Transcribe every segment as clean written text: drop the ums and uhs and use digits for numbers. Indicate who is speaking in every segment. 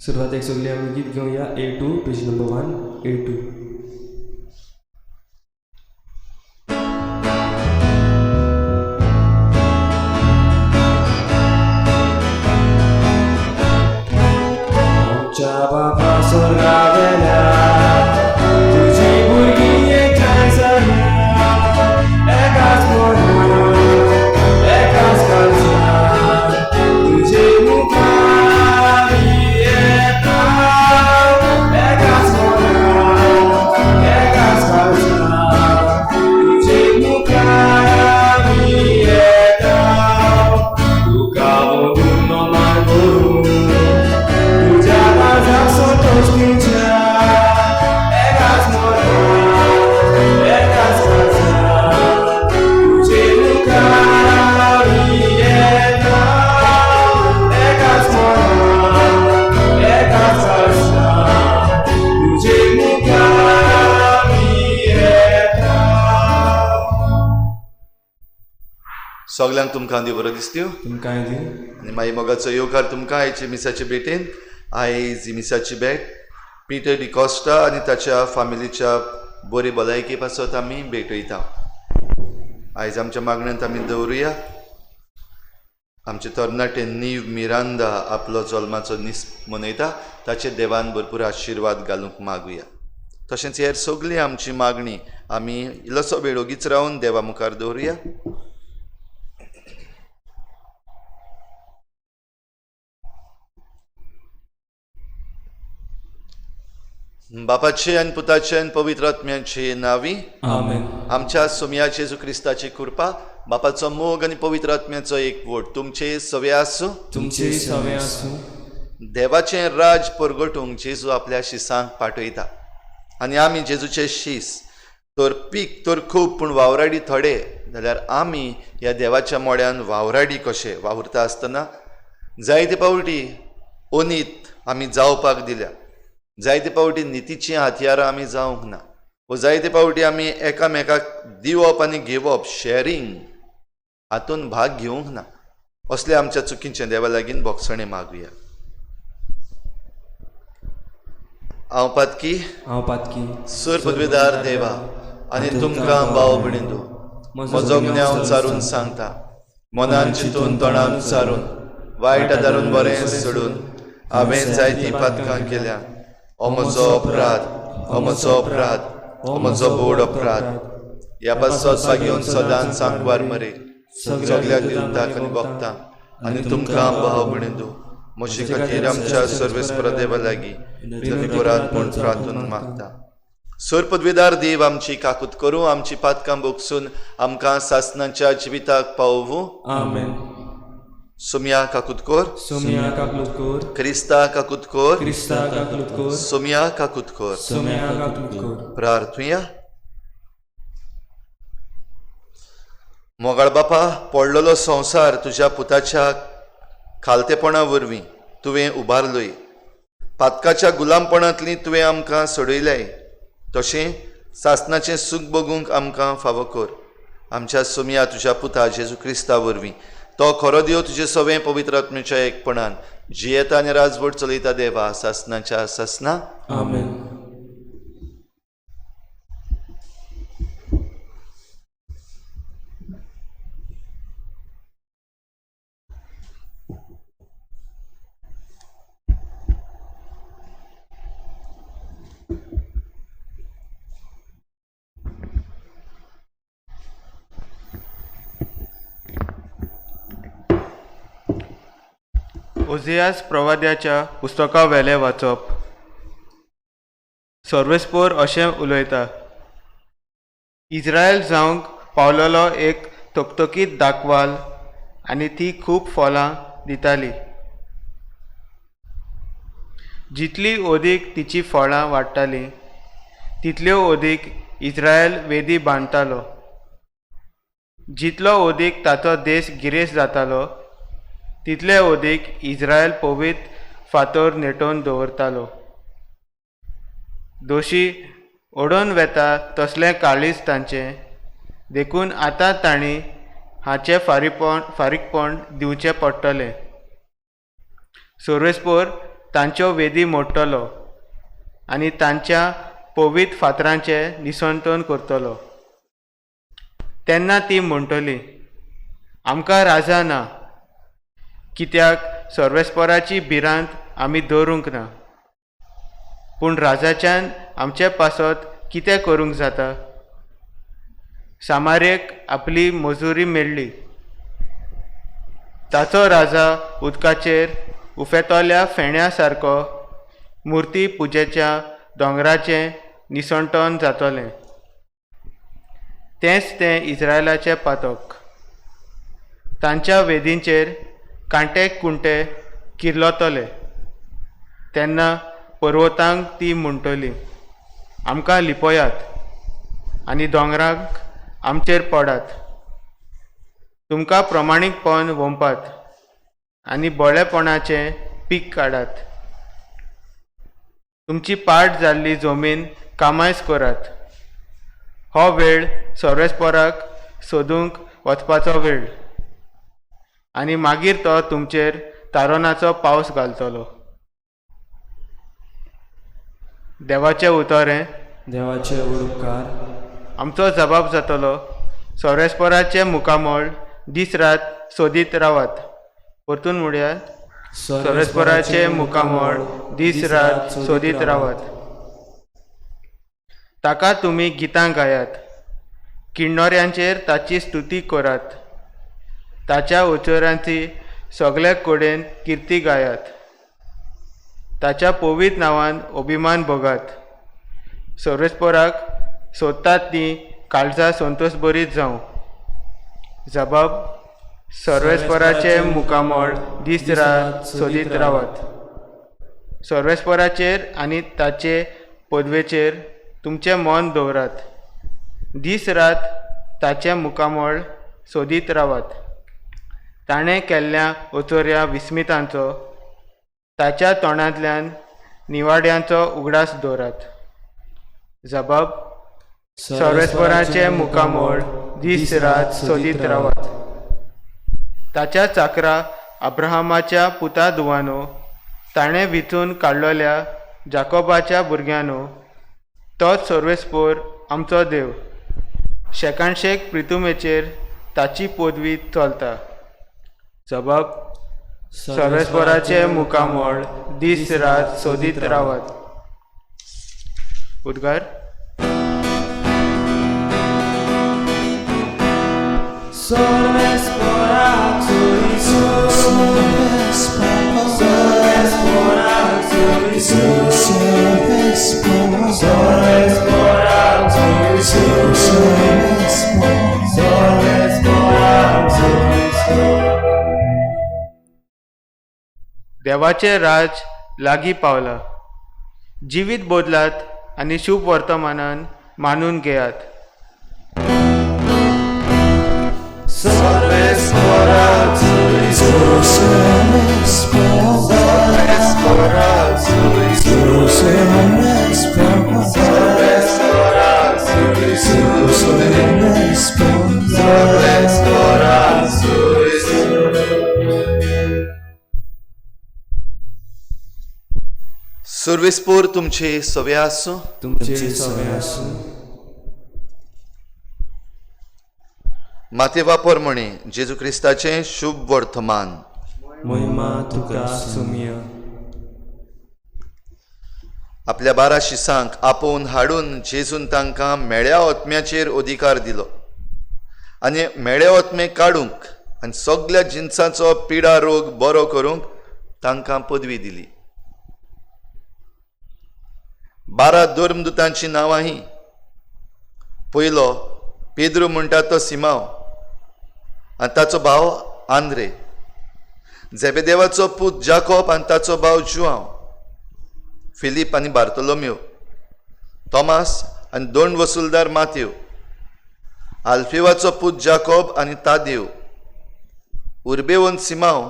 Speaker 1: सुरवातेक सगळी आमी गीत घेवया A2 पेज नंबर 1 A2. आमच्या बापा स्वर्गा गेल्या तुझी भुरगीं एकठांय जाल्या एकाच मोडान एकाच काळजान तुझे मुखार येता एकाच मोडान एकाच काळजान तुझे मुखार येता तुका बघून नोमान करून
Speaker 2: सगल्यांक तुमकां देव बरो दिसत्यो
Speaker 1: तुमकां दी
Speaker 2: आनी मागीर मोगाचो येवकार तुमकां आयचे मिसाचे भेटेन. आयज ही मिसाची भेट पिटर डिकॉस्टा आनी ताच्या फॅमिलीच्या बरे भलायके पासत आमी भेटयता. आयज आमच्या मागण्यांत आमी दवरुया आमचे तरणाटे नीव मिरांदा आपलो जल्माचो दीस मनयता ताचे देवान भरपूर आशिर्वाद घालूंक मागुया. तशेंच हेर सगळी आमची मागणी आमी इल्लोसो वेळ ओगीच रावन देवा मुखार दवरुया. बापाचे आनी पुताचे आनी पवित्र आत्म्याचे नांवी
Speaker 1: आमेन.
Speaker 2: आमच्या सोमयाचे जेजू क्रिस्ताची कृपा बापाचो मोग आनी पवित्र आत्म्याचो एकवट तुमचे सवे आसूं.
Speaker 1: तुमचे सवे आसूं.
Speaker 2: देवाचें राज परगटूंक जेजू आपल्या शिसांक पाठयता आनी आमी जेजूचे शीस तर पीक तर खूब पूण वावराडी थोडे जाल्यार आमी ह्या देवाच्या मोड्यान वावराडी कशे वावुरता आसतना जायते पावटी ओनीत आमी जावपाक दिल्या. जायते पावटी नितीची हातयारां आमी जावंक ना व जायते पावटी आमी एकामेकाक दिवप आनी घेवप शेअरिंग हातून भाग घेवंक ना. असले आमच्या चुकींचे देवा लागीं बोगसणे मागुया. हांव पातकी सूर पदवीदार देवा आनी तुमकां भाव भयणींनो म्हजो ज्ञान चारून सांगता मनान चिंतून तोंडान चारून वायट आदारून बरें सोडून हांवें जायतीं पातकां केल्या. हो म्हजो अपराध हो म्हजो अपराध हो म्हजो बोड अपराध. ह्या पासत घेवन सदांच सांकवार मरे सगळ्या गिरताक आनी भक्तांक आनी तुमकां भाव भयणींनो म्हजे खातीर आमच्या सर्वेस्पर देवा लागीं पुरात म्हूण प्रार्थना मागता. सूर पदवीदार देव आमची काकूत करूं आमची पातकां बोगसून आमकां सासणाच्या जिविताक पावोवूं.
Speaker 1: आमेन.
Speaker 2: सोम्या काकूत कोर
Speaker 1: सोम्या काकूत कोर.
Speaker 2: क्रिस्ता काकूत कोर.
Speaker 1: क्रिस्ता काकूत कोर.
Speaker 2: सोम्या काकूत कोर.
Speaker 1: सोम्या काकूत कोर.
Speaker 2: प्रार्थुया. मोगाळ बापा पडलेलो संवसार तुज्या पुताच्या खालतेपणा वरवीं तुवें उबारलोय. पातकाच्या गुलामपणांतली तुवें आमकां सोडयलें तशें सासणाचें सूख बगूंक आमकां फावो कर. आमच्या सोम्या तुज्या पुता जेजू क्रिस्ता वरवीं तो खरो देव तुजे सगळे पवित्र आत्म्याच्या एकपणान जियेता आनी राजवट चलयता देवा सासनाच्या सासना
Speaker 1: आमेन.
Speaker 3: ओजियास प्रवाद्याच्या पुस्तका वेले वाचप. सर्वेस्पोर अशें उलयता, इस्रायल जावंक पावलेलो एक तकतकीत दाखवाल आनी ती खूब फळां दिताली. जितली ओदीक तिची फळां वाडटाली तितल्यो ओदीक इस्रायल वेदी बांदतालो. जितलो ओदीक ताचो देश गिरेस्त जातालो तितले ओदीक इस्रायल पवित्र फातर नेटोवन दवरतालो. दोशी ओडून वेता तसलें काळीज तांचें देखून आतां तांणी हाचें फारीकपण दिवचें पडटलें. सर्वेस्पोर तांच्यो वेदी मोडटलो आनी तांच्या पवित्र फातरांचें निसंतन करतलो. तेन्ना ती म्हणटली, आमकां राजा ना, कित्याक सर्वेस्पराची भिरांत आमी दवरूंक ना. पूण राजाच्यान आमचे पासत कितें करूंक जाता? सामारेक आपली मजुरी मेळ्ळी. ताचो राजा उदकाचेर उफेतोल्या फेण्या सारको मुर्ती पुजेच्या दोंगराचें निसंटन जातलें. तेंच तें इस्रायलाचें पातक. तांच्या वेदींचेर कांटे कुंटे किर्लोतले. तेन्ना पर्वतांक ती म्हणटली, आमकां लिपयात आनी दोंगरांक आमचेर पडात. तुमकां प्रमाणीकपण वंपात आनी बळेपणाचें पीक काडात. तुमची पाट जाल्ली जमीन कामायज करात. हो वेळ सर्वेस्पराक सोदूंक वचपाचो वेळ आनी मागीर तो तुमचेर तारोनाचो पावस घालतलो. देवाचें उतरें.
Speaker 1: देवाचे उपकार.
Speaker 3: आमचो जबाब जातलो, सर्वेस्पराचें मुखामळ दीस रात सोदीत रावात. परतून म्हणयात, सर्वेस्पराचें मुखामळ दीस रात सोदीत रावात. ताका तुमी गितां गायात. किन्नोऱ्यांचेर ताची स्तुती करात. ताच्या उच्चारांची सगळे कडेन किर्ती गायात. ताच्या पवित्र नांवान अभिमान भोगात. सर्वेस्पराक सोदतात ती काळजां संतोश बरीत जावं. जबाब, सर्वेस्पराचें मुखामळ दीस रात सोदीत रावात. सर्वेस्पराचेर आनी ताचे पदवेचेर तुमचें मन दवरात. दीस रात ताचें मुखामळ सोदीत रावात. ताणें केल्ल्या ओचोऱ्या विस्मितांचो ताच्या तोंडांतल्यान निवाड्यांचो उगडास दवरात. जबाब, सर्वेस्पराचें मुखामळ दीस रात सोदीत रावात. ताच्या चाकरा अब्राहमाच्या पुता दुवानो ताणें विचून काडलेल्या जाकोबाच्या भुरग्यानो तोच सर्वेस्पोर आमचो देव. शेकाणशेक प्रितुमेचेर ताची पदवी चलता. जबाब, सर्वेस्पराचें मुखामळ दीस रात सोदीत रावात. उद्गार. देवाचें राज लागीं पावला. जिवीत बदलात आनी शुभ वर्तमानान मानून घेयात.
Speaker 2: सर्वेस्पोर तुमचे सवे आसूं.
Speaker 1: तुमचे सवे आसूं.
Speaker 2: मातेवा पोरमणी जेजू क्रिस्ताचें शुभ वर्तमान.
Speaker 1: महिमा तुका सुमिय.
Speaker 2: आपल्या 12 शिसांक आपोवन हाडून जेजून तांकां मेळ्या ओतम्याचेर अधिकार दिलो आनी मेळ्या ओतमे काडूंक आनी सगळ्या जिन्साचो पिडा रोग बरो करूंक तांकां पदवी दिली. 12 धर्मदुतांची नांवां ही: पयलो पेद्रू म्हणटा तो सिमाव आनी ताचो भाव आंद्रे, झेबेदेवाचो पूत जाकोब आनी ताचो भाव जुआंव, फिलीप आनी बार्तोलोम्यो, तोमास आनी 2 वसूलदार माथ्यो, आल्फेवाचो पूत जाकोब आनी तादेव, उर्बेवोन सिमाव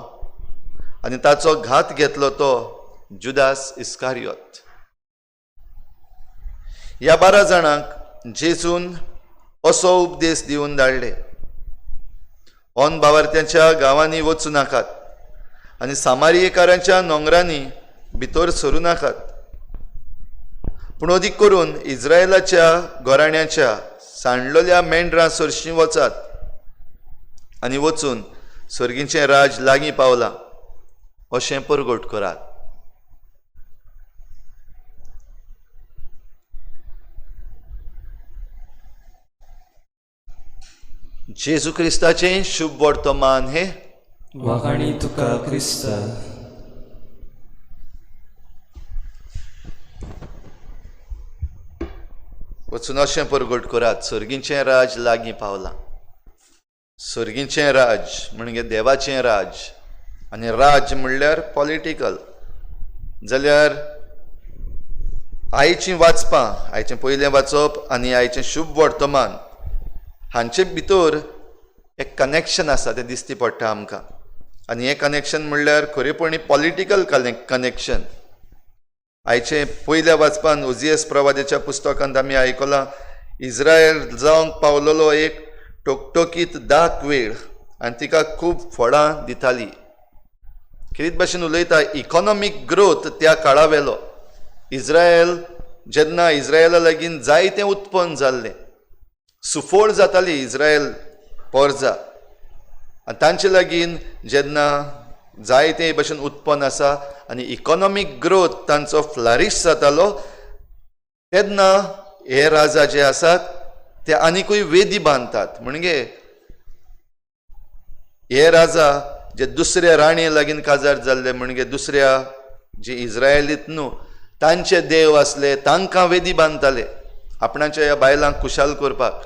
Speaker 2: आनी ताचो घात घेतलो तो जुदास इस्कारियोत. ह्या 12 जाणांक जेजून असो उपदेश दिवन धाडले: ओन भावार्थ्यांच्या गांवांनी वचूं नाकात आनी सामारियेकारांच्या नोंगरांनी भितर सरूं नाकात, पूण अदीक करून इस्रायलाच्या घोराण्याच्या सांडलोल्या मेंढरां सरशीं वचात आनी वचून सर्गीचें राज लागीं पावलां अशें परगट करात. जेजू क्रिस्ताचें शुभ वर्तमान हे.
Speaker 1: वाखाणी तुका क्रिस्ता.
Speaker 2: वचून अशें परगट करात: सर्गीचें राज लागीं पावलां. सर्गीचें राज म्हणजे देवाचें राज, आनी राज म्हणल्यार पॉलिटिकल. जाल्यार आयचीं वाचपां, आयचें पयलें वाचप आनी आयचें शुभ वर्तमान हांचे भितर एक कनेक्शन आसा तें दिसती पडटा आमकां. आनी हें कनेक्शन म्हणल्यार खरेपणी पॉलिटिकल कनेक्शन. आयचे पयल्या वाचपान ओजियस प्रवाद्याच्या पुस्तकांत आमी आयकलां, इस्रायल जावंक पावलेलो एक टोकटोकीत दाक वेळ आनी तिका खूब फळां दिताली. कितें भाशेन उलयता, इकॉनॉमीक ग्रोथ त्या काळा वेलो. जेन्ना इस्रायला लागीं जायतें उत्पन्न जाल्लें, सुफोळ जाताली इस्रायल पोरजां, आनी तांचे लागीं जेन्ना जायते भशेन उत्पन्न आसा आनी इकॉनॉमीक ग्रोथ तांचो फ्लरिश जातालो, तेन्ना हे राजा जे आसात ते आनिकूय वेदी बांदतात. म्हणजे हे राजा जे दुसऱ्या राणी लागीं काजार जाल्ले, म्हणजे दुसऱ्या जे इस्रायलीत न्हू तांचे देव आसले तांकां वेदी बांदताले आपणाच्या ह्या बायलांक खुशाल करपाक.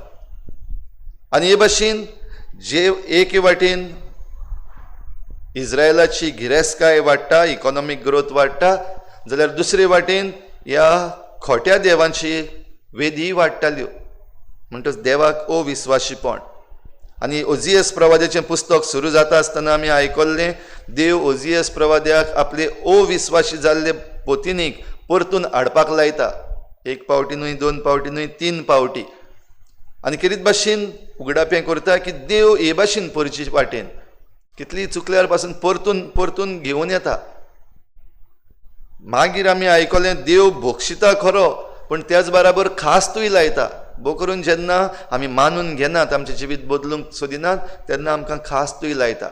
Speaker 2: आनी हे भाशेन जे एक वाटेन इस्रायलाची गिरेस्तकाय वाडटा, इकॉनॉमीक ग्रोथ वाडटा, जाल्यार दुसरे वाटेन ह्या खोट्या देवांची वेदी वाडटाल्यो. म्हणटच देवाक अविस्वाशीपण. आनी ओजियस प्रवाद्याचें पुस्तक सुरू जाता आसतना आमी आयकल्लें, देव ओजियस प्रवाद्याक आपले अविस्वाशी जाल्ले पोतिनीक परतून हाडपाक लायता. 1 पावटी न्हय, 2 पावटी न्हय, 3 पावटी. आनी कितें भाशेन उगडापें करता की देव हे भाशेन परचे वाटेन कितली चुकल्यार पासून परतून घेवन येता. मागीर आमी आयकलें, देव भोगशिता खरो पण त्याच बराबर खास्तूय लायता. भोव करून जेन्ना आमी मानून घेनात, आमचें जिवीत बदलूंक सोदिनात, तेन्ना आमकां खास्तूय लायता.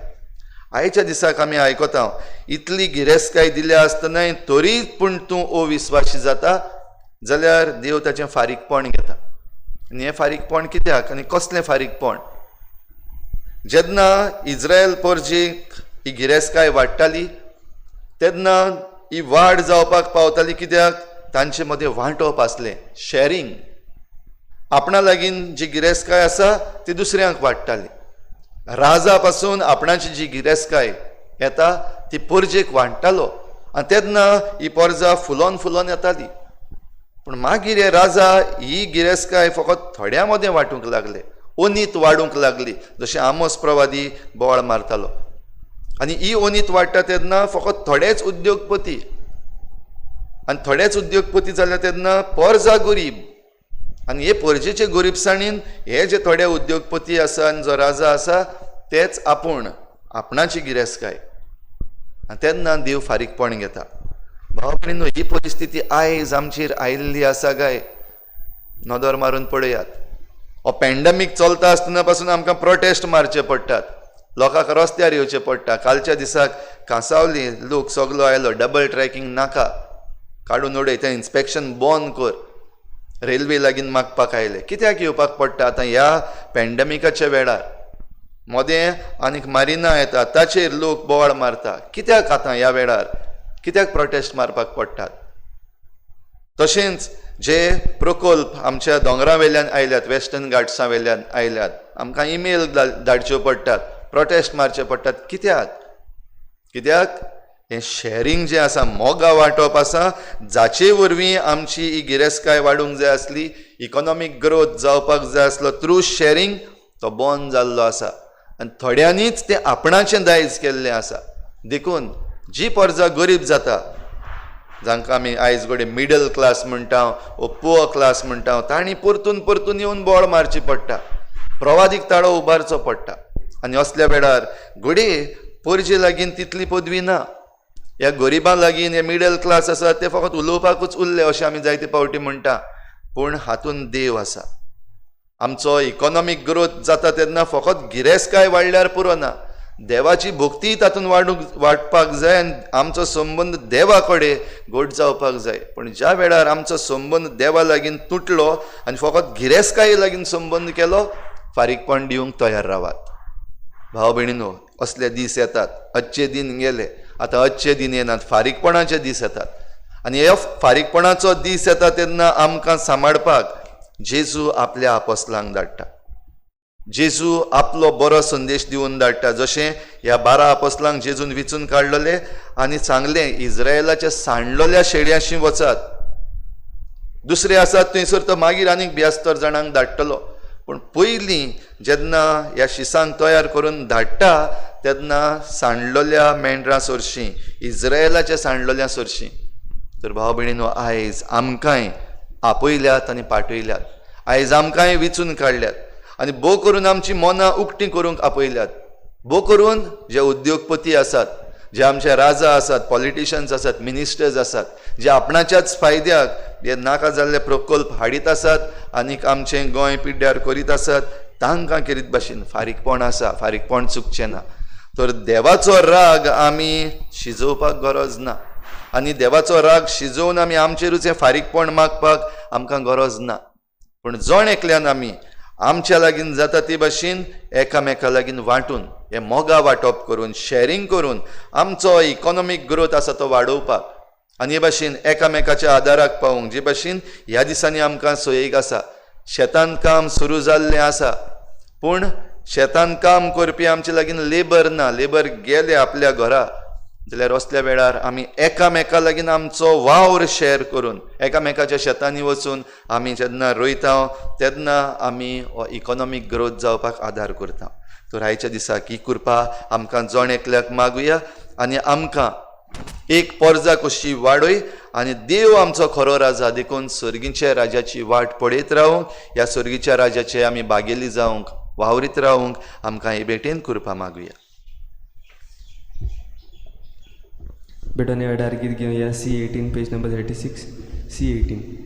Speaker 2: आयच्या दिसाक आमी आयकता, इतली गिरेस्तकाय दिल्या आसतनाय तरी पूण तूं अविस्वाशी जाता जाल्यार देव ताचें फारीकपण घेता. आनी हें फारीकपण कित्याक आनी कसलें फारीकपण? जेन्ना इस्रायल पोरजेक ही गिरेस्तकाय वाडटाली तेन्ना ही वाड जावपाक पावताली. कित्याक? तांचे मदें वांटप आसलें, शेअरिंग. आपणा लागीं जी गिरेस्तकाय आसा ती दुसऱ्यांक वाडटाली. राजा पासून आपणाची जी गिरेस्तकाय येता ती पोरजेक वांटतालो आनी तेन्ना ही पोरजां फुलोन येताली. पूण मागीर हे राजा ही गिरेस्तकाय फकत थोड्या मदें वांटूंक लागले, ओनीत वाडूंक लागली, जशें आमोस प्रवादी बोवाळ मारतालो. आनी ही ओनीत वाडटा तेन्ना फकत थोडेच उद्योगपती, आनी थोडेच उद्योगपती जाले तेन्ना पोरजा गरीब. आनी हे पोरजेचे गरीबसाणीन हे जे थोडे उद्योगपती आसा आनी जो राजा आसा तेच आपणाची गिरेस्तकाय. आनी तेन्ना देव फारीकपण घेता. भाव भयणींनो, ही परिस्थिती आयज आमचेर आयिल्ली आसा काय? नदर मारून पळयात. हो पॅन्डेमीक चलता आसतना पासून आमकां प्रोटेस्ट मारचे पडटात, लोकांक रस्त्यार येवचे पडटा. कालच्या दिसाक कांसावली लोक सगलो आयलो, डबल ट्रॅकिंग नाका काडून उडय, तें इन्स्पेक्शन बंद कर, रेल्वे लागीं मागपाक आयले. कित्याक येवपाक पडटा आतां ह्या पॅन्डेमिकाच्या वेळार? मोदें आनीक मारिना येता, ताचेर लोक बोवाळ मारता. कित्याक आतां ह्या वेळार कित्याक प्रोटेस्ट मारपाक पडटात? तशेंच जे प्रकल्प आमच्या दोंगरा वयल्यान आयल्यात, वेस्टर्न घाट्सा वयल्यान आयल्यात, आमकां ईमेल धाडच्यो पडटात, प्रोटेस्ट मारचे पडटात. कित्याक हें शेअरिंग जें आसा, मोगा वांटप आसा, जाचे वरवीं आमची ही गिरेस्तकाय वाडूंक जाय आसली, इकॉनॉमीक ग्रोथ जावपाक जाय आसलो थ्रू शेअरिंग, तो बंद जाल्लो आसा. आनी थोड्यांनीच तें आपणाचें दायज केल्लें आसा. देखून जी परजा गरीब जाता, जांकां आमी आयज घोडे मिडल क्लास म्हणटा वो पुअर क्लास म्हणटा, तांणी परतून येवन बोळ मारची पडटा, प्रवादीक ताळो उबारचो पडटा. आनी असल्या वेळार घोडे परजे लागीं तितली पदवी ना. ह्या गरिबां लागीं हे मिडल क्लास आसा ते फकत उलोवपाकूच उरले अशें आमी जायते फावटी म्हणटा, पूण हातूंत देव आसा. आमचो इकॉनॉमीक ग्रोथ जाता तेन्ना फकत गिरेस्तकाय वाडल्यार पुरो ना, देवाची भक्ती तातूंत वाडपाक जाय आनी आमचो संबंद देवा कडेन घट जावपाक जाय. पूण ज्या वेळार आमचो संबंद देवा लागीं तुटलो आनी फकत गिरेस्तकाये लागीं संबंद केलो, फारीकपण दिवंक तयार रावात. भाव भयणींनो, असले दीस येतात. अच्छे दिन गेले, आतां अच्छे दिन येनात, फारीकपणाचे दीस येतात. आनी ह्या फारीकपणाचो दीस येता तेन्ना आमकां सांबाळपाक जेजू आपल्या आपोस्तलांक धाडटा. जेजू आपलो बरो संदेश दिवन धाडटा. जशें ह्या 12 आपोस्तलांक जेजून विचून काडलेले आनी सांगलें, इज्रायेलाच्या सांडलेल्या शेळयांशी वचात. दुसरे आसात थंयसर तो मागीर आनीक 72 जाणांक धाडटलो. पूण पयलीं जेन्ना ह्या शिसांक तयार करून धाडटा तेन्ना सांडलेल्या मेंढरां सोरशीं, इज्रायेलाच्या सांडलेल्या सोरशीं. तर भाव भयणींनो, आयज आमकांय आपयल्यात आनी पाठयल्यात. आयज आमकांय विचून काडल्यात आनी भोव करून आमची मनां उक्तीं करूंक आपयल्यात. भोव करून जे उद्योगपती आसात, जे आमचे राजा आसात, पॉलिटिशियन्स आसात, मिनिस्टर्स आसात, जे आपणाच्याच फायद्याक हे नाका जाल्ले प्रकल्प हाडीत आसात आनीक आमचें गोंय पिड्ड्यार करीत आसात, तांकां करीत भाशेन फारीकपण आसा, फारीकपण चुकचें ना. तर देवाचो राग आमी शिजोवपाक गरज ना आनी देवाचो राग शिजोवन आमी आमचेरूच हें फारीकपण मागपाक आमकां गरज ना. पूण जण एकल्यान आमी आमच्या लागीं जाता ते भाशेन एकामेका लागीं वांटून, हें मोगा वांटप करून, शेअरिंग करून आमचो इकॉनॉमीक ग्रोथ आसा तो वाडोवपाक आनी हे भाशेन एकामेकाच्या आदाराक पावूंक. जे भाशेन ह्या दिसांनी आमकां सोयेक आसा, शेतान काम सुरू जाल्लें आसा, पूण शेतान काम करपी आमचे लागीं लेबर ना. लेबर गेले आपल्या घरा, जाल्यार असल्या वेळार आमी एकामेका लागीं आमचो वावर शेअर करून, एकामेकाच्या शेतांनी वचून आमी जेन्ना रोयता तेन्ना आमी इकॉनॉमीक ग्रोथ जावपाक आदार करता. तर आयच्या दिसाक ही कृपा आमकां जण एकल्याक मागुया आनी आमकां एक परजा कशी वाडय आनी देव आमचो खरो राजा. देखून सर्गीच्या राजाची वाट पळयत रावूंक, ह्या सर्गीच्या राजाचे आमी बागेली जावंक, वावरीत रावंक आमकां हे भेटेन कृपा मागुया.
Speaker 1: बेटाने वेळार गीत घेवया C18 पेज नंबर 36. C18.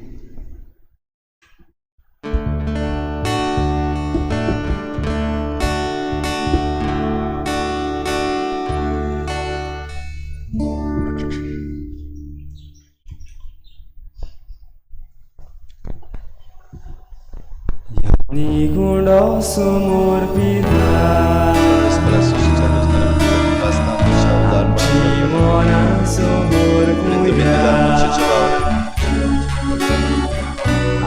Speaker 1: निगुंडो समोर पिता मना समोर पुया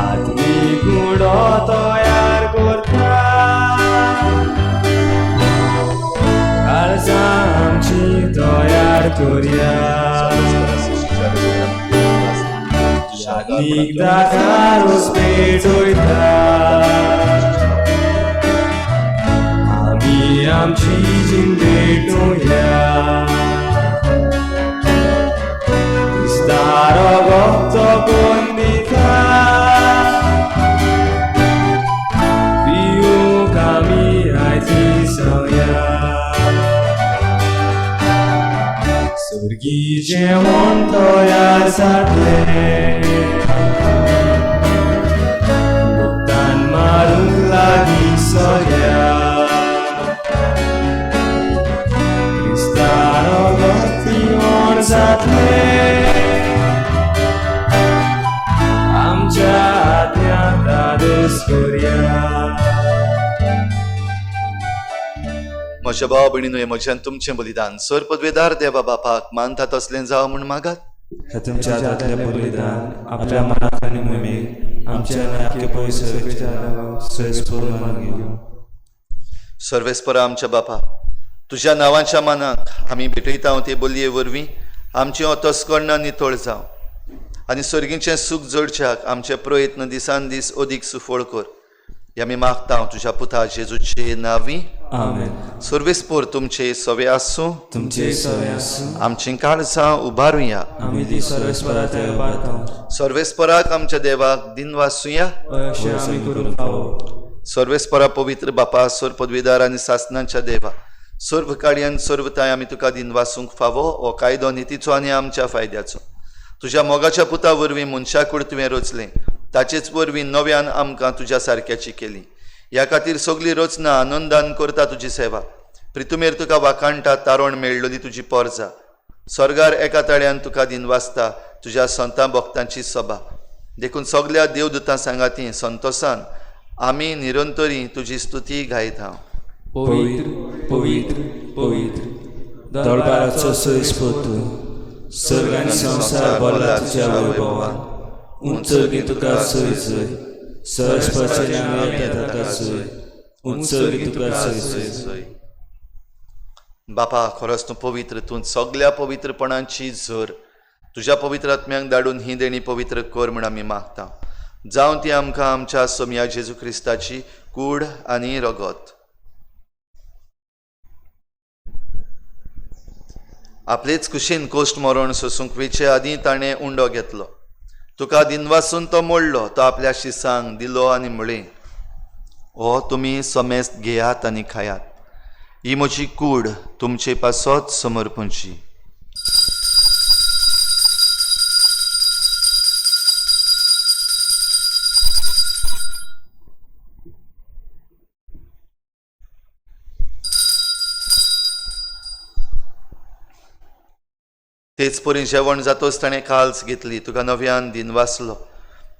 Speaker 1: आत्मी गुंडो तयार करता काळजा आमची तयार करूया दाकारूच पेटयता आमी आमची जीण भेटूया Staro gotto condita Più cammina ti soia Sorghi
Speaker 4: जेवण तयार जातलें भुगतान मारूंक लागीं सगळ्या क्रिस्तानो गतीवण जातलें आमच्या आत्म्याक आदोस करुया.
Speaker 2: म्हज्या भाव भयणीनो, म्हज्यान तुमचें बलिदान सर पदवेदार देवा बापाक मानता तसलें जावं म्हूण मागात.
Speaker 4: हे तुमच्या हातांतलें बलिदान आपल्या मनाक आनी मोहीमेक आमच्या नाके
Speaker 2: सर्वेस्परा आमच्या बापा, तुज्या नांवाच्या मानाक आमी भेटयता ते बलये वरवीं आमची अंतस्करणां नितळ जावं आनी सर्गीचें सूख जडच्याक आमचे प्रयत्न दिसान दीस अदीक सुफळ कर. आमी मागता तुज्या पुता जेजूचे नांवी.
Speaker 4: आमेन.
Speaker 2: सर्वेस्पर तुमचे सवे आसूं,
Speaker 4: तुमचे सवे आसूं.
Speaker 2: आमची काळजां उबारुया.
Speaker 4: आमी ती सर्वेस्पराक उबारता.
Speaker 2: सर्वेस्पराक आमच्या देवाक दिन वासूया.
Speaker 4: अशें आमी करूंक फावो.
Speaker 2: सर्वेस्परा पवित्र बापा, सर पदवीदार आनी सासणांच्या देवा, सर्व काळी आनी सर्वताय आमी तुका दिन वासूंक फावो. हो कायदो नितीचो आनी आमच्या फायद्याचो. तुज्या मोगाच्या पुता वरवीं मनशा कूड तुवें रचलें, ताचेच वरवीं नव्यान आमकां तुज्या सारक्याची केली. ह्या खातीर सगळीं रचना आनंदान करता तुजी सेवा. प्रितुमेर तुका वाखाणटा तारोण मेळ्ळली तुजी पोरजा. स्वर्गार एका ताळ्यान तुका दिन वाजता तुज्या संतां भक्तांची सभा. देखून सगळ्या देवदूतां सांगाती संतोशान आमी निरंतरी तुजी स्तुती गायता.
Speaker 4: पवित्र पवित्र पवित्र दरबाराचो सोयीस्पतो, सर्ग आनी संवसार भरला तुज्या वैभवान. उंचगी तुका सय सय, सर्वेस्पराचे नांव ताका सय, उंचगी तुका सय सय.
Speaker 2: बापा, खरोच तूं पवित्र. तूं सगळ्या पवित्रपणांची झर तुज्या पवित्र आत्म्याक धाडून ही देणी पवित्र कर म्हूण आमी मागता. जावं ती आमकां आमच्या सोम्या जेजू क्रिस्ताची कूड आनी रगत. आपलेच कुशीन कोश्ट मरण सोसूंक वेचे आदीं ताणें उंडो घेतलो. तुका दिनवासून तो मोडलो. तो आपल्या शिसांक दिलो आनी म्हळें, हो तुमी समेस्त घेयात आनी खायात. ही म्हजी कूड तुमचे पासत समर्पणची. तेच परी जेवण जातोच ताणें काल्स घेतली. तुका नव्यान दिन वाचलो.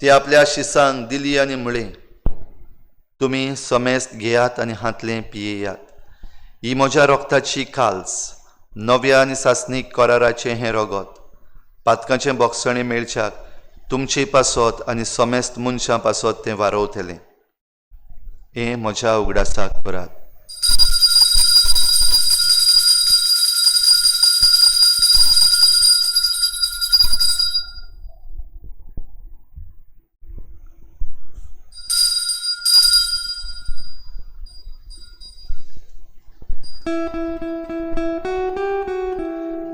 Speaker 2: ती आपल्या शिसांक दिली आनी म्हळें, तुमी समेस्त घेयात आनी हातलें पियेयात. ही म्हज्या रोगताची काल्स, नव्या आनी सासणीक कराराचें हें रगत. पातकाचें बोगसणें मेळच्याक तुमचे पासत आनी समेस्त मनशां पासत तें वारवतलें. हें म्हज्या उगडासाक करात.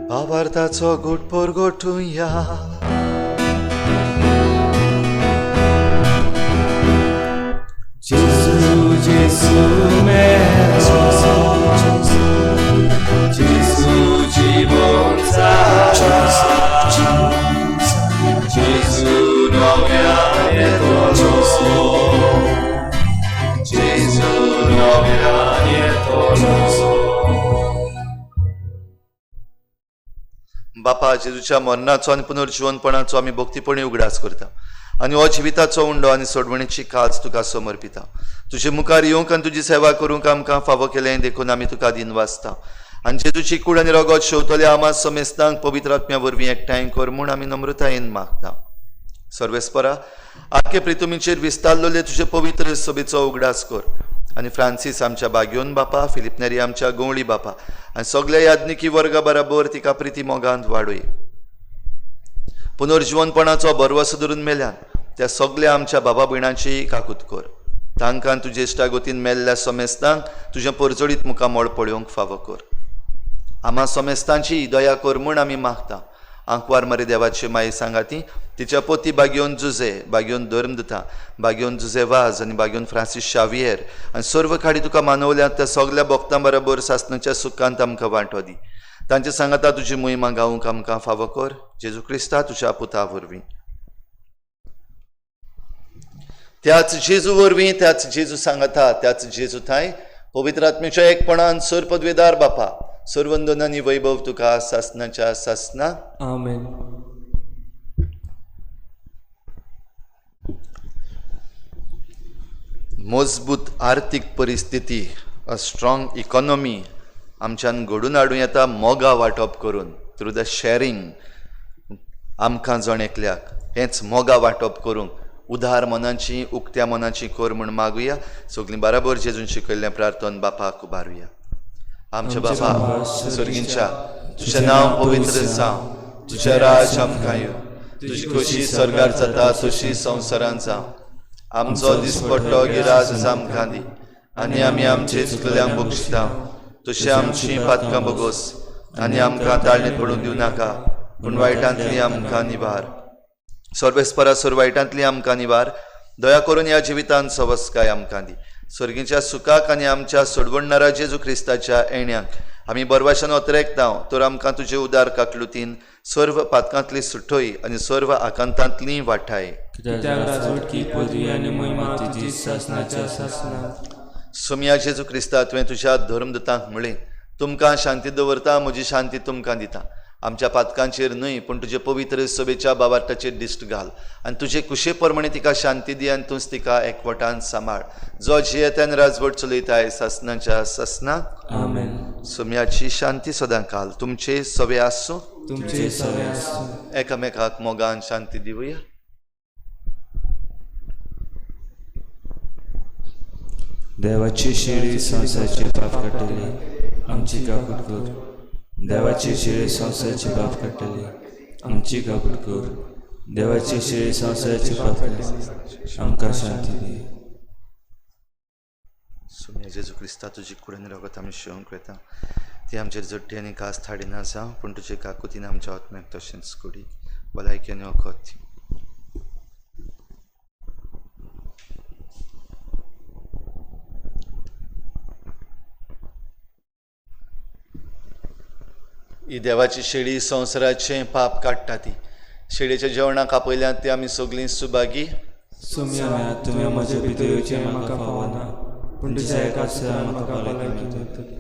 Speaker 2: भावार्थाचो घोटपोर गोठुया.
Speaker 4: जेजू जेजू मेरो, जेजू जीवन जेजू नव्यान येतलो, जेजू नव्यान येतलो.
Speaker 2: बापा, जेजूच्या मरणाचो आनी पुनर्जीवनपणाचो आमी भक्तीपणी उगडास करता आनी हो जिविताचो उंडो आनी सोडवणेची काज तुका समर्पिता. तुजे मुखार येवंक आनी तुजी सेवा करूंक आमकां फावो केलें देखून आमी तुका दिन वाचता. आनी जेजूची कूड आनी रगत शेवतल्या आमा समेस्तांक पवित्र आत्म्या वरवीं एकठांय कर म्हूण आमी नम्रतायेन मागता. सर्वेस्परा, आख्खे प्रितुमीचेर विस्तारलेले तुजे पवित्र सभेचो उगडास कर. आनी फ्रांसीस आमच्या बागयोन बापा, फिलिप नेरी आमच्या गवळी बापा आनी सगळ्या याज्ञिकी वर्गा बराबर तिका प्रिती मोगांत वाडय. पुनर्जीवनपणाचो भरवसो धरून मेल्यान त्या सगळ्या आमच्या बाबा भयणांची काकूत कर. तांकां तुजे इश्टागोतीन मेल्ल्या समेस्तांक तुजें परजोडीत मुखार मोळ पळोवंक फावो कर. आम्हा समेस्तांची दया कर म्हूण आमी मागता. आंकवार मरे देवाची माई सांगाती, तिच्या पोती बागयोन जुजे, बागयोन धर्मदुता, बागयोन जुजे वाज आनी बागयोन फ्रांसीस शावियर आनी सर्व खाडी तुका मानवल्यात त्या सगळ्या भक्तां बरोबर सासणाच्या सुखांत आमकां वांटो दी. तांचे सांगाता तुजी मोहिमा गावूंक आमकां फावो कर जेजू क्रिस्ता तुज्या पुता वरवीं. त्याच जेजू वरवीं, त्याच जेजू सांगाता, त्याच जेजू थंय पवित्र आत्म्याच्या एकपणान सर पदवेदार बापा, सर्वंदन आनी वैभव तुका सासनाच्या सासना.
Speaker 1: आमेन.
Speaker 2: मजबूत आर्थीक परिस्थिती, अ स्ट्रॉंग इकॉनॉमी आमच्यान घडून हाडूं येता मोगा वांटप करून थ्रू द शेअरिंग. आमकां जण एकल्याक हेंच मोगा वांटप करूंक उदार मनाची, उक्त्या मनाची कोर म्हूण मागुया. सगलीं बराबर जेजून शिकयल्लें प्रार्थन बापाक उबारुया. आमचे बापा सर्गींच्या, तुजें नांव पवित्र जावं, तुजें राज आमकां येवं, तुजी खोशी स्वर्गार जाता तशी संवसारांत जावं. आमचो दिसपट्टो गिराज आमकां दी आनी आमी आमचे चुकल्यांक बक्षिता तशें आमची पातकां बगोस आनी आमकां ताळणेत पडूंक दिवं नाका, पूण वायटांतली आमकां निवार. सर्वेस्परासुर वायटांतली आमकां निवार. दया करून ह्या जिवितांत सवस्काय आमकां दी. स्वर्गीच्या सुखाक आनी आमच्या सोडवणणारा जेजू क्रिस्ताच्या येण्याक आमी बरवाशान ओतरेकतांव. तर आमकां तुजे उदार काकलुतीन सर्व पातकांतली सुटोय आनी सर्व आकांतांतली वाटाय. सोम्या जेजू क्रिस्ता तुवें तुज्या धर्मदूतांक म्हळें, तुमकां शांती दवरता, म्हजी शांती तुमकां दिता. आमच्या पातकांचेर न्हय पूण तुजे पवित्र सभेच्या बाबार्टाचेर दिश्ट घाल आनी तुजे कुशे प्रमाणे तिका शांती दी आनी तूंच तिका एकवटान सांबाळ. जो जियेत्यान राजवट चलयताय सासनाच्या सासना.
Speaker 1: आमेन.
Speaker 2: सोम्याची शांती सदां काल तुमचे सवे आसूं.
Speaker 1: तुमचे सवे आसूं.
Speaker 2: एकामेकाक मोगान शांती दिवया.
Speaker 4: देवाची शिडी संसारचे पाप काडटली, आमची काकूट कर. देवाची शिडी संसारचे पाप काडटली, आमची काकूट कर. देवाची शिडी संसारचे पाप काडटली, आमकां शांती दी.
Speaker 2: सोम्या जेजू क्रिस्ता तुजी कुडीन रगत आमी शेवंक वेता. ती आमचेर जट्टी आनी कास थाडिना जावं, पूण तुजे काकुतीन आमच्या आत्म्याक तशेंच कुडी भलायकेन वखद. ही देवाची शेळी संवसाराचें पाप काडटा. ती शेळयेच्या जेवणाक आपयल्यांत ती आमी सगळीं सुभागी.
Speaker 1: सोम्या
Speaker 4: तुवें म्हजे भितर येवचें म्हाका फावना,
Speaker 1: पूण तुज्या एकाच म्हाका भलायकी मेळटली.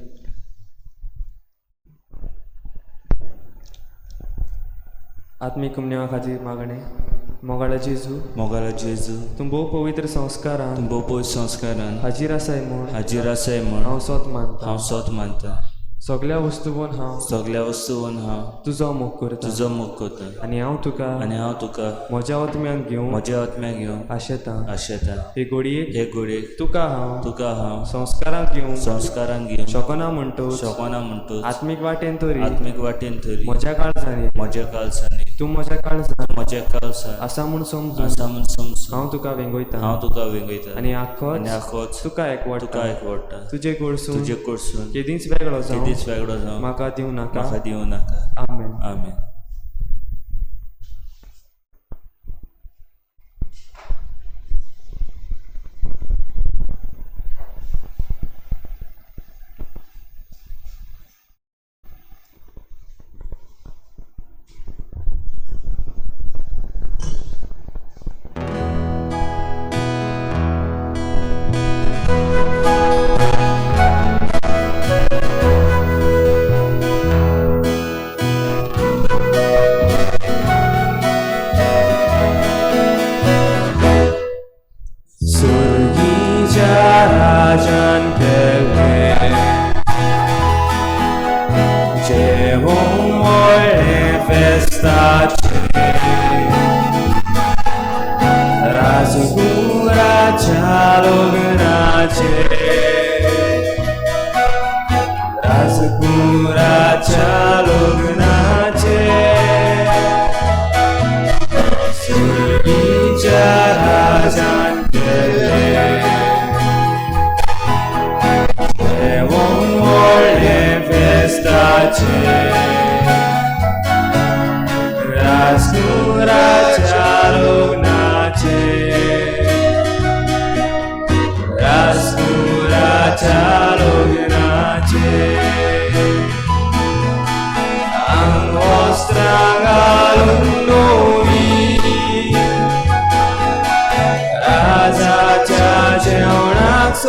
Speaker 1: आत्मीक कमनेवा खातीर मागणें. मोगाळा जेजू,
Speaker 4: मोगाला जेजू,
Speaker 1: तूं भोव पवित्र संस्कारान
Speaker 4: भोव पवित्र संस्कारान
Speaker 1: हाजीर आसाय म्हूण
Speaker 4: हाजीर आसाय म्हूण
Speaker 1: हांव सोत मानता.
Speaker 4: हांव सोत मानता.
Speaker 1: सगळ्या वस्तूवन हांव
Speaker 4: सगळ्या वस्तूवन हांव
Speaker 1: तुजो मोग करता
Speaker 4: तुजो मोग करता.
Speaker 1: आनी हांव तुका म्हज्या आत्म्यान घेवन
Speaker 4: म्हज्या आत्म्याक घेवन
Speaker 1: आशेता. हे
Speaker 4: हे
Speaker 1: घडयेक
Speaker 4: घडयेक
Speaker 1: तुका हांव संस्कारांक घेवन शोकना म्हणटो आत्मीक वाटेन तरी म्हज्या काळजांनी तूं म्हज्या काळजांत आसा म्हूण समजून हांव तुका वेंगयता आनी आखोच तुका एकवडटा. तुजे कडसून केदींच वेगळो जावं म्हाका दिवं नाका. आमेन.
Speaker 4: आमेन.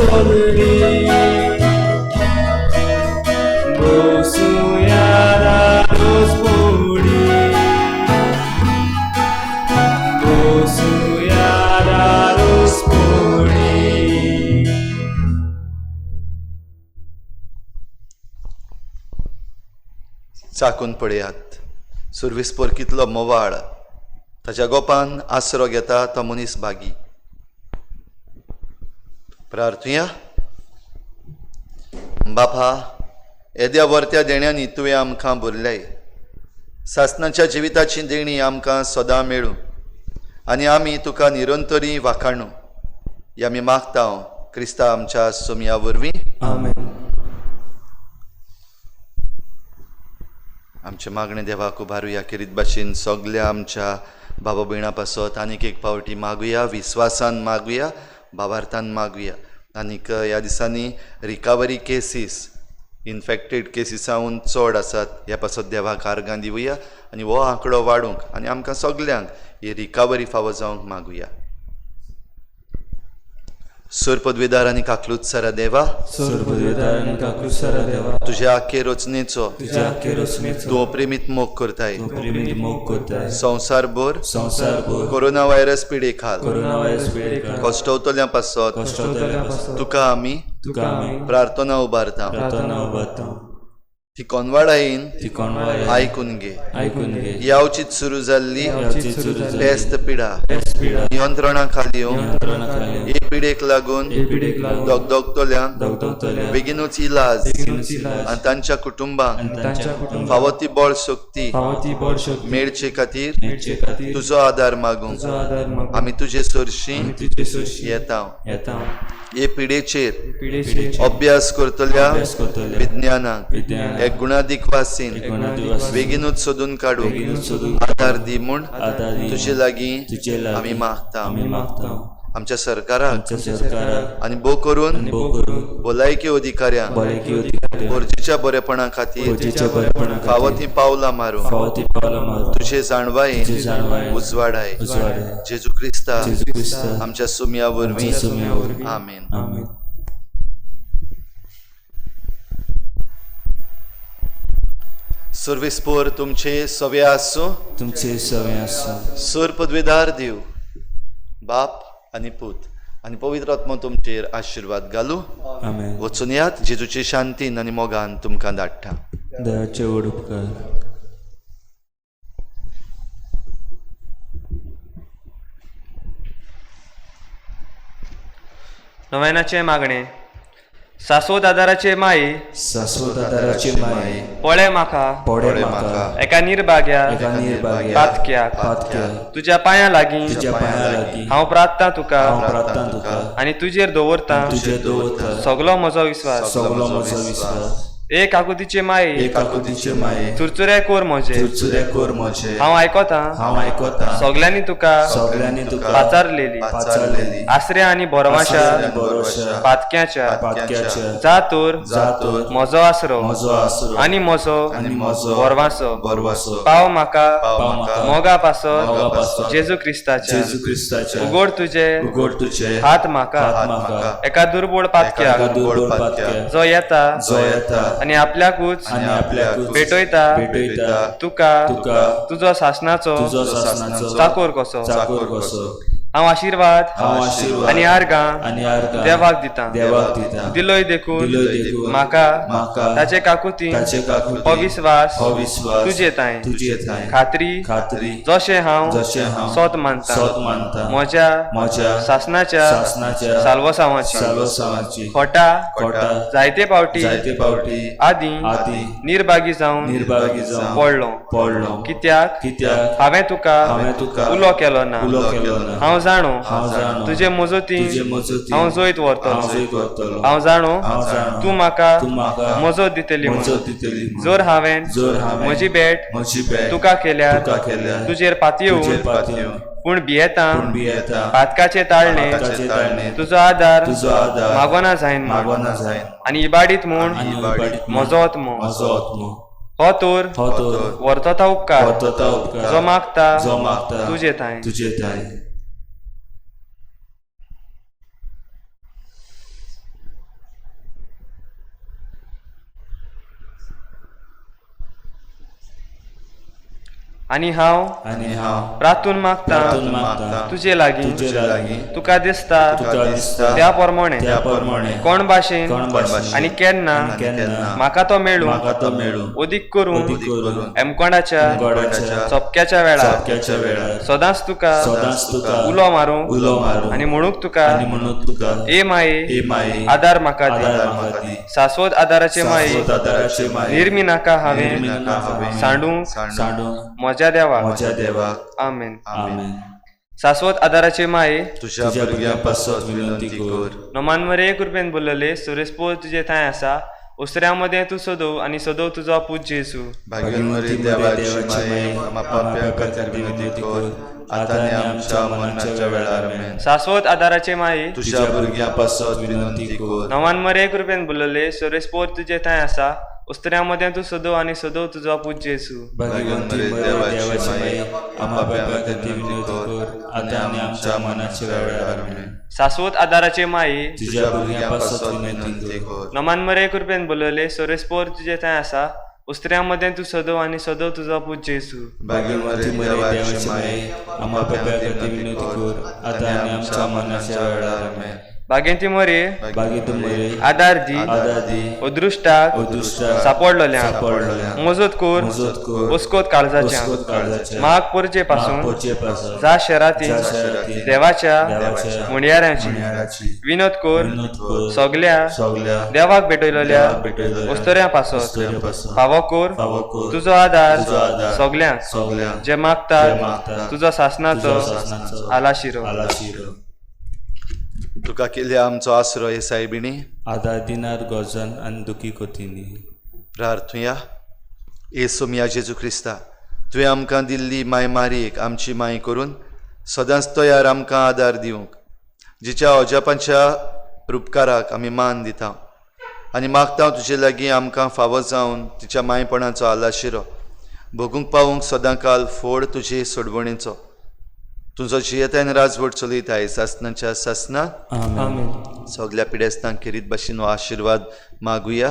Speaker 1: सोदरी बसूया दारोस पोळी बसूया दारोस पोळी.
Speaker 2: चाकून पळयात सुरविस्पोर कितलो मोवाळ, ताच्या गोपान आसरो घेता तो मनीस बागी. प्रार्थुया. बापा, येद्या वर्त्या देण्यांनी तुवें आमकां भरल्याय. सासणाच्या जिविताची देणी आमकां सदां मेळूं आनी आमी तुका निरंतरी वाखाणू. हे आमी मागता क्रिस्ता आमच्या सोमया वरवीं.
Speaker 1: आमेन.
Speaker 2: आमचे मागणे देवाक उबारुया. किरीत भाशेन सगल्या आमच्या बाबा भयणां पासत आनीक एक पावटी मागुया, विस्वासान मागुया, भावार्थान मागुया. आनीक ह्या दिसांनी रिकवरी केसीस, इन्फेक्टेड केसीसांहून चड आसात, ह्या पासत देवाक आर्गां दिवया आनी हो आंकडो वाडूंक आनी आमकां सगल्यांक ही रिकवरी फावो जावंक मागुया. सूर पदवीदार आनी काकलूतसरा देवा, तुज्या आख्खे रचनेचो तूं प्रेमीत मोग करताय. संवसारभर कोरोना व्हायरस पिडे खाल कश्टवतल्या पासत तुका आमी प्रार्थना उबारता. ती कोनवाडा येईन आयकून घे. यावचीत सुरू जाल्ली पेस्त पिडा नियंत्रणा खाली हे पिडेक लागून दोगदोगतल्यांक बेगीनूच इलाज आनी तांच्या कुटुंबांक फावो ती बळ शक्ती मेळचे खातीर तुजो आदार मागूंक आमी तुजे सरशी येता. हे पिडेचेर अभ्यास करतल्या विज्ञानाक एक गुणादीक वासीन बेगीनूच सोदून काडू आदार दी म्हूण तुजे लागीं आमी मागता. आमच्या सरकाराक आनी भोव करून भलायकी अधिकाऱ्यांक गरजेच्या बरेपणा खातीर फावो ती पावलां मारूंक तुजे जाणवायेन उजवाडाय. जेजू क्रिस्ता आमच्या सोमया वरवीं. आमेन. सर्विस्पोर तुमचे सवे आसूं.
Speaker 4: तुमचे सवे आसूं.
Speaker 2: सूर पदवीदार देव बाप आनी पूत आनी पवित्र आत्मा तुमचेर आशिर्वाद घालूं.
Speaker 4: आमेन.
Speaker 2: वचून यात. जेजूचे शांतीन आनी मोगान तुमकां धाडटा.
Speaker 4: देवाचे व्हड उपकार.
Speaker 3: नव्यानाचे मागणे. सासवत आदाराचे माई,
Speaker 4: सासवत आदाराचे माये,
Speaker 3: पळे म्हाका
Speaker 4: पडे म्हाका
Speaker 3: एका निर्भाग्या पातक्याक तुज्या पांयां लागीं हांव प्रार्थना तुका आनी तुजेर दवरता सगलो म्हजो विश्वास. एक आकुतीचे माये, चुरचुरे कोर म्हजे हांव आयकोता सगल्यांनी तुका पाचारलेली आसरे आनी भरवशा पातक्याच्या जा तर म्हजो आसरो आनी म्हजो भरवासो पाव म्हाका मोगा पासत जेजू क्रिस्ताच्या उगड तुजे हात म्हाका एका दुर्बळ पातक्याक जो येता आनी आपल्याकूच भेटयता तुका तुजो शासनाचो चाकोर कसो. हांव आशीर्वाद आनी आर्गां देवाक दिता. दिलोय देखून म्हाका ताचे काकुती अविश्वास तुजे ताय खात्री जशें हांव सोत मानता म्हज्या शासनाच्या साल्वसावाची खोटा जायते पावटी आदी निर्भागी जावन पडलो. कित्याक हांवें तुका उलो केलो ना. हांव जाणो तुजे मजती हांव जोयत व्हरतलो. हांव जाणो तूं म्हाका मजत दितली. जर हांवें म्हजी भेट तुका केल्यार तुजेर पातयेवून पूण भियेता पातकाचे ताळणे तुजो आदार मागोना जायन आनी इबाडीत म्हूण म्हजो आत्मो हो तर व्हरतो उपकार जो मागता तुजे थाय. आणि हांव प्रार्थून मागता तुजे लागीं तुका दिसता त्या प्रमाणे कोण भाशेन आनी केन्ना म्हाका तो मेळूं उदीक करून एमकोणाच्या चपक्याच्या वेळार सदांच तुका उलो मारूं आनी म्हणूक तुका ए माये आदार म्हाका दी शाश्वत आदाराचे माये निर्मी नाका हांवें सांडूंक म्हज्या देवाक आमेन. शाश्वत आदाराचे माये
Speaker 2: तुझ्या भुरग्यां पासत विनंती कर.
Speaker 3: नोमान मरे कृपेन बोलले सुरेशपो तुजे थंय आसा उसऱ्या मध्ये तू सदव आणि सदव तुजो पूज जेसू.
Speaker 2: भाग्यवरी देवाची माये आम्हा पाप्यां खातीर विनंती कर आतां आनी आमच्या मरणाच्या वेळार आमेन.
Speaker 3: शाश्वत आदाराचे माये
Speaker 2: तुझ्या भुरग्यां पासत विनंती कर.
Speaker 3: नोमान मरे कृपेन बोलले सुरेशपो तुजे थंय आसा उसऱ्या मध्ये तू सदव आणि सदव तुजो पूज जेसू.
Speaker 2: भाग्यवरी देवाची माये आम्हा पाप्यां खातीर विनंती कर आतां आनी आमच्या मरणाच्या वेळार आमेन.
Speaker 3: शाश्वत आदाराचे माये
Speaker 2: तुझ्या भुरग्यां पासत विनंती कर.
Speaker 3: नोमान मरे कृपेन बोलले सुरेशपो तुजे थंय आसा उसऱ्या मध्ये तू सदव आणि सदव तुजो पूज जेसू.
Speaker 2: भाग्यवरी देवाची माये आम्हा पाप्यां खातीर विनंती कर आतां आनी आमच्या मरणाच्या वेळार आमेन.
Speaker 3: बागेंती मरे आदार दी अदृश्टाक सापडलोल्यांक मजत कोर हुस्कोत काळजाच्या माग पोरचे पासून जा शराती देवाच्या मुणयाऱ्यांची विनोद कोर सगल्या देवाक भेटयलोल्या वस्तऱ्यां पासत फावो कोर तुजो आदार सगल्यांक जे मागतात तुजो शासनाचो आलाशिरो.
Speaker 2: तुका केले आमचो आसरो हे सायबिणी
Speaker 4: आदार दिनार गोजन आनी दुखी कोतीनी.
Speaker 2: प्रार्थुया येसू मिया जेजू क्रिस्ता तुवें आमकां दिल्ली माय मारीक आमची माय करून सदांच तयार आमकां आदार दिवंक जिच्या अजापांच्या उपकाराक आमी मान दिता आनी मागता तुजे लागीं आमकां फावो जावन तिच्या मायपणाचो आलाशिरो भोगूंक पावूंक सदां काल फोड तुजे सोडवणेचो तुजो जियेतान राजवट चलयताय सासनाच्या सासना सगल्या पिडेस्तांक खेरीत भाशेन हो आशिर्वाद मागुया.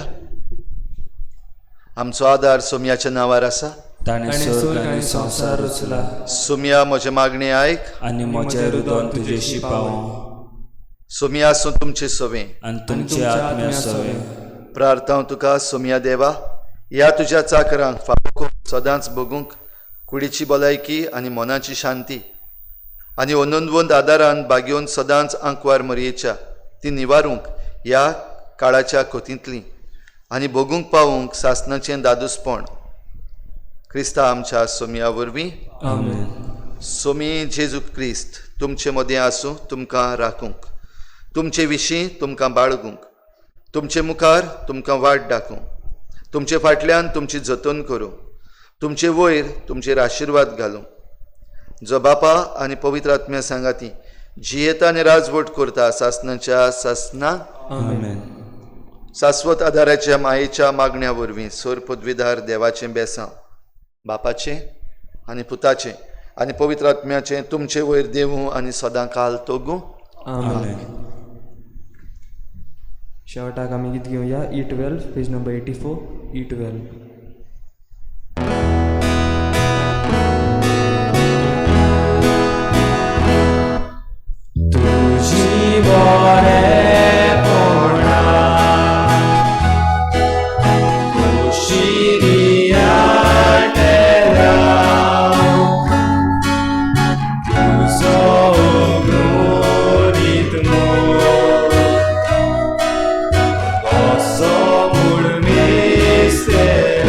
Speaker 2: आमचो आदार सोम्याच्या नांवार आसा
Speaker 1: ताणें स्वर्ग आनी संवसार रचला.
Speaker 2: सोम्या म्हजे मागणे आयक
Speaker 4: आनी म्हजें हृदय तुजेशी पावो.
Speaker 2: सोम्या आसूं तुमचे सवें
Speaker 4: आनी तुमचे आत्म्या सवे.
Speaker 2: प्रार्थना तुका सोम्या देवा ह्या तुज्या चाकरांक फावो सदांच बगूंक कुडीची भलायकी आनी मनाची शांती आनी अनंदवंत आदारान बागेवन सदांच आंकवार मरयेच्या ती निवारूंक ह्या काळाच्या खोतींतली आनी भोगूंक पावूंक सासनाचें दादूसपण क्रिस्ता आमच्या सोम्या वरवीं. सोमी जेजू क्रिस्त तुमचे मदें आसूं तुमकां राखूंक तुमचे विशीं तुमकां बाळगूंक तुमचे मुखार तुमकां वाट दाखोवंक तुमचे फाटल्यान तुमची जतन करूं तुमचे वयर तुमचेर आशिर्वाद घालूं जो बापा आनी पवित्र आत्म्या सांगाती जियेता आनी राजवट करता सासनाच्या सासना शाश्वत आदाराच्या मायेच्या मागण्या वरवीं सोर पदवीदार देवाचें बेसांव बापाचें आनी पुताचें आनी पवित्र आत्म्याचें तुमचे वयर देवूं आनी सदां काल तोगूं.
Speaker 1: शेवटाक आमी गीत घेवया E12 page number 84 E12.
Speaker 5: Mister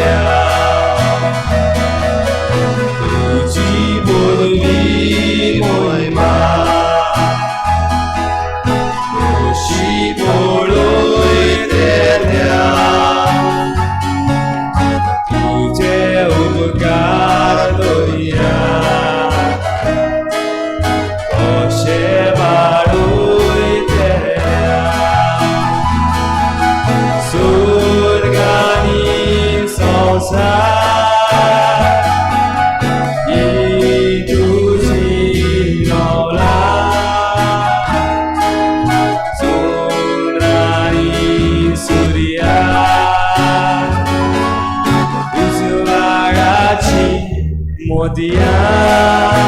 Speaker 1: Modia